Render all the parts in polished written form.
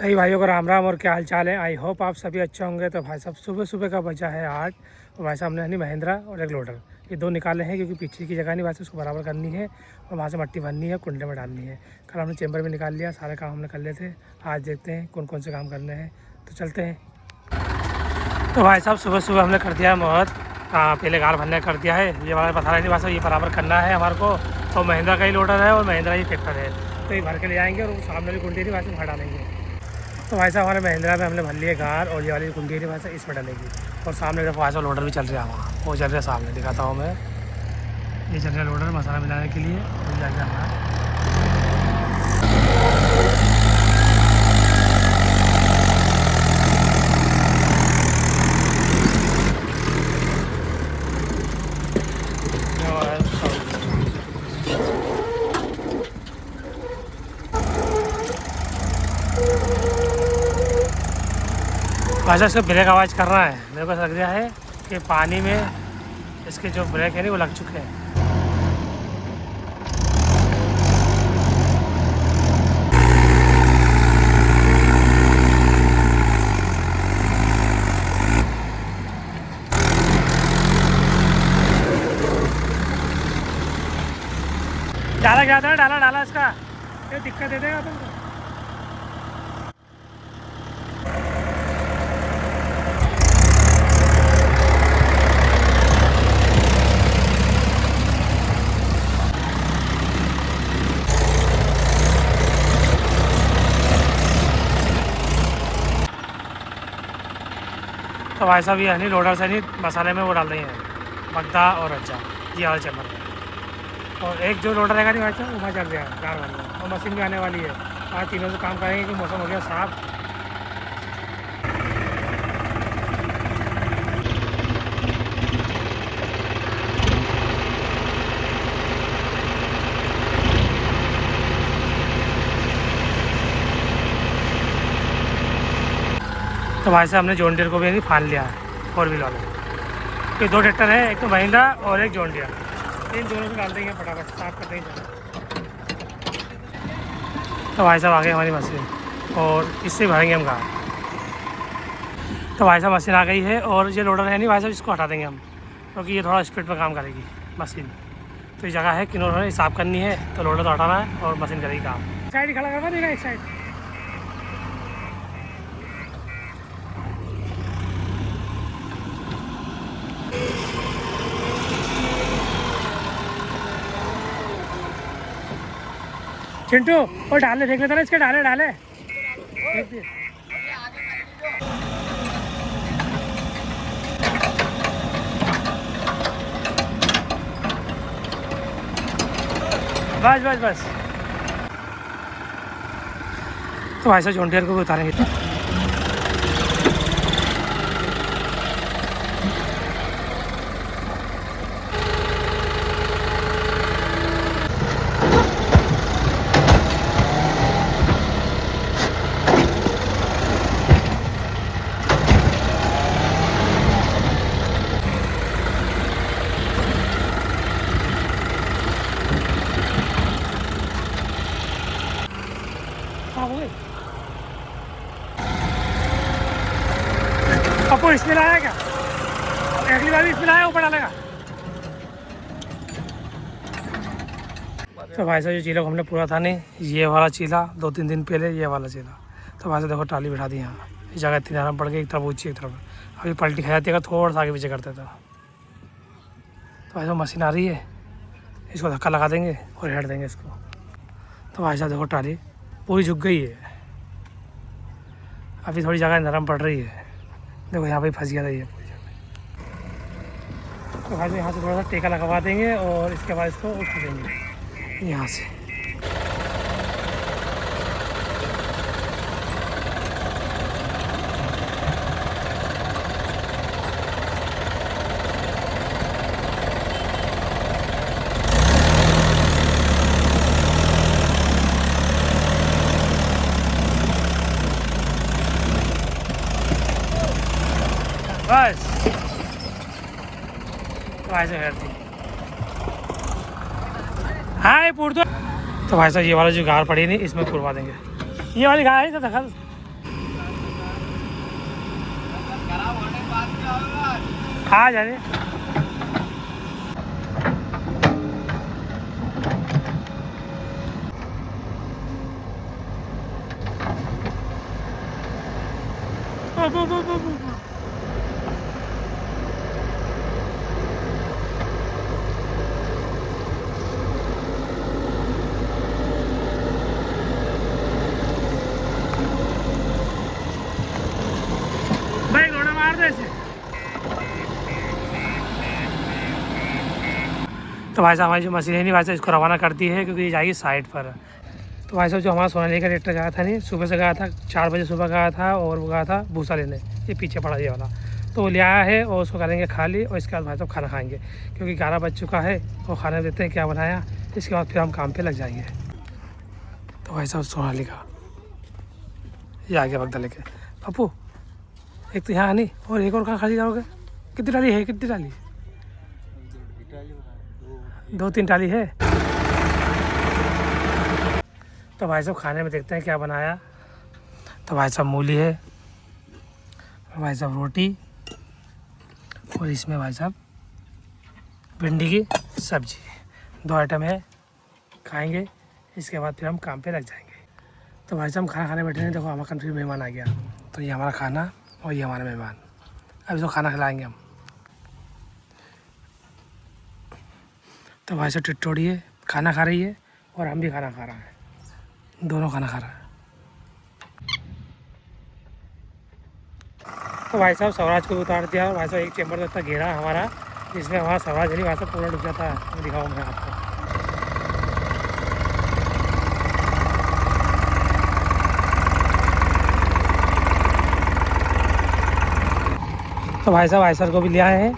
सही भाइयों को राम राम और क्या हाल चाल है। आई होप आप सभी अच्छे होंगे। तो भाई साहब सुबह सुबह का बचा है आज। और भाई साहब हमने महिंद्रा और एक लोडर ये दो निकाले हैं क्योंकि पीछे की जगह नहीं, भाई साहब उसको बराबर करनी है और वहाँ से मट्टी भरनी है, कुंडे में डालनी है। कल हमने चैम्बर में निकाल लिया, सारे काम हमने कर लिए थे। आज देखते हैं कौन कौन से काम करने हैं, तो चलते हैं। तो भाई साहब सुबह सुबह हमने कर दिया है मुहूर्त। पहले गार भरने कर दिया है। ये वाला बता रहा नहीं भाई साहब, ये बराबर करना है हमारे को। तो महिंद्रा का ही लोडर है और महिंद्रा ही ट्रैक्टर है, तो ये भर के ले आएंगे और वो सामने वाली कुंडी थी भाई साहब भर डालेंगे। तो भाई साहब हमारे महिंद्रा में हमने भर लिए गार और ये वाली कुंडी थी भाई साहब इसमें डलेगी। और सामने देखो भाई साहब लोडर भी चल रहा है, वहाँ वो चल रहा है सामने, दिखाता हूँ मैं। ये चल रहा है लोडर मसाला मिलाने के लिए। और ये आ गया हमारा भाई साहब इसका ब्रेक आवाज़ कर रहा है। मेरे को लग रहा है कि पानी में इसके जो ब्रेक है ना वो लग चुके हैं। डाला गया था, डाला डाला इसका, ये दिक्कत दे देगा तुमको। तो भाई साहब ये नहीं लोडर से नहीं मसाले में वो डाल रही हैं बगदा और रज्जा, ये वाला चैम्बर। और एक जो लोडर रहेगा नहीं भाई साहब वहाँ चल रहा है कार वाला, और मशीन भी आने वाली है। आज तीनों से काम करेंगे कि मौसम हो गया साफ। तो भाई साहब हमने जॉन डियर को भी नहीं फान लिया है, 4 व्हील वाले। ये दो ट्रैक्टर है, एक तो महिंद्रा और एक जॉन डियर। इन दोनों को डाल देंगे फटाफट, साफ कर देंगे। तो भाई साहब आ गई हमारी मशीन और इससे भरेंगे हम गार। तो भाई साहब मशीन आ गई है और ये लोडर है नहीं भाई साहब, इसको हटा देंगे हम क्योंकि ये थोड़ा स्पीड पर काम करेगी मशीन। तो ये जगह है कि उन्होंने साफ करनी है, तो लोडर तो हटाना है और मशीन करेगी काम। साइड खड़ा करवा देगा एक साइड। चिंटू वो डाले देख लेता ना, इसके डाले डाले बस बस बस। तो ऐसा जॉन डियर को भी उतारेंगे। आपको इसमें लाया क्या? अगली बार भी इसमें लाया, ऊपर डालेगा। तो भाई साहब ये चीला को हमने पूरा था नहीं, ये वाला चीला 2-3 दिन पहले, ये वाला चीला। तो भाई साहब देखो टाली बिठा दी यहाँ, इस जगह इतनी नरम पड़ गई, एक तरफ ऊँची एक तरफ। अभी पलटी खा जाती है, थोड़ा सा आगे पीछे करते तो भाई साहब मशीन आ रही है, इसको धक्का लगा देंगे और हेट देंगे इसको। तो भाई साहब देखो टाली पूरी झुक गई है, अभी थोड़ी जगह नरम पड़ रही है। देखो यहाँ पे फंस गया था ये पूरी जगह। तो भाई यहाँ से थोड़ा सा टेका लगवा देंगे और इसके बाद इसको उठा देंगे यहाँ से। बस ऐसे करती हाँ ये पूर दो। तो भाई साहब ये वाला जो गार पड़ी नहीं इसमें पुरवा देंगे, ये वाली गार है तो दखल आ जाने भाई घोड़ा मार दे इसे। तो भाई साहब हमारी जो मशीन है नहीं भाई साहब इसको रवाना कर दी है क्योंकि ये जाएगी साइड पर। तो भाई साहब जो हमारा सोनालिका ट्रैक्टर गया था नहीं, सुबह से गया था 4 बजे सुबह गया था और वो गया था भूसा लेने, ये पीछे पड़ा ये वाला। तो वो ले आया है और उसको करेंगे खाली और इसके बाद भाई साहब खाना खाएंगे क्योंकि 11 बज चुका है। और खाने देते हैं क्या बनाया, इसके बाद फिर हम काम पे लग जाएंगे। तो भाई साहब सोनालिका ये आ गया बगदा लेके। पप्पू एक तो यहाँ नहीं और एक और कहाँ खाली करोगे? कितनी डाली है, कितनी डाली? 2-3 डाली है। तो भाई साहब खाने में देखते हैं क्या बनाया। तो भाई साहब मूली है और भाई साहब रोटी और इसमें भाई साहब भिंडी की सब्जी, 2 आइटम है, खाएंगे इसके बाद फिर हम काम पे लग जाएंगे। तो भाई साहब हम खाना खाने बैठे हैं, देखो हमारा फिर मेहमान आ गया। तो ये हमारा खाना और ये हमारे मेहमान, अब इसको खाना खिलाएंगे हम। तो भाई साहब टिट्टोड़ी है, खाना खा रही है और हम भी खाना खा रहे हैं, दोनों खाना खा रहा है। तो भाई साहब स्वराज को उतार दिया और भाई साहब एक चैम्बर तक घेरा हमारा, जिसमें हमारा स्वराज नहीं भाई साहब पूरा डूब जाता है। दिखाऊँ मैं आपको। तो भाई साहब आयसर को भी ले आए हैं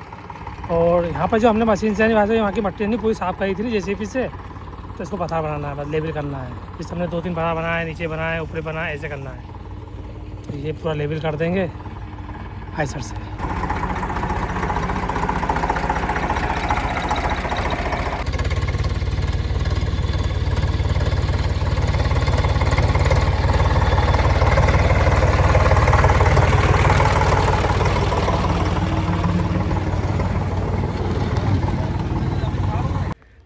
और यहाँ पर जो हमने मशीन से भाई साहब यहाँ की मट्टी नहीं पूरी साफ़ करी थी जेसीबी से, तो इसको पत्थर बनाना है, बस लेबल करना है। इस हमने 2-3 पत्थर बनाए, नीचे बनाए, ऊपर बनाए, ऐसे करना है। तो ये पूरा लेबल कर देंगे आयसर से।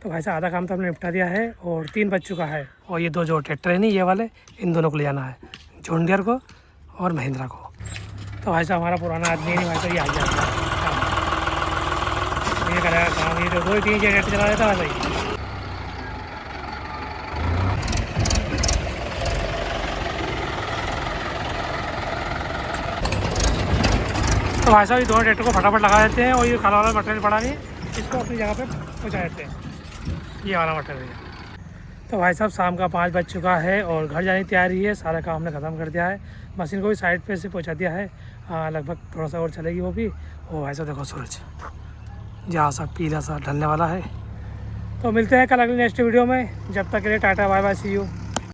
तो भाई साहब आधा काम तो हमने निपटा दिया है और 3 बज चुका है। और ये 2 जो ट्रैक्टर है नहीं ये वाले, इन दोनों को ले जाना है, जॉन डियर को और महिंद्रा को। तो भाई साहब हमारा पुराना आदमी नहीं भाई साहब ये आ गया, ये करेगा काम, ये तो 2-3 ट्रैक्टर चला देता है भाई। तो भाई साहब ये दोनों ट्रैक्टर को फटाफट लगा देते हैं और ये खाला वाला मटेरियल पड़ा नहीं, इसको अपनी जगह पे पहुँचा देते हैं, ये वाला मटेरियल। तो भाई साहब शाम का 5 बज चुका है और घर जाने की तैयारी है, सारा काम हमने ख़त्म कर दिया है। मशीन को भी साइड पे से पहुंचा दिया है, लगभग थोड़ा सा और चलेगी वो भी। और भाई साहब देखो सूरज जहाँ सा पीला सा ढलने वाला है। तो मिलते हैं कल अगले नेक्स्ट वीडियो में, जब तक के लिए tata bye bye see you.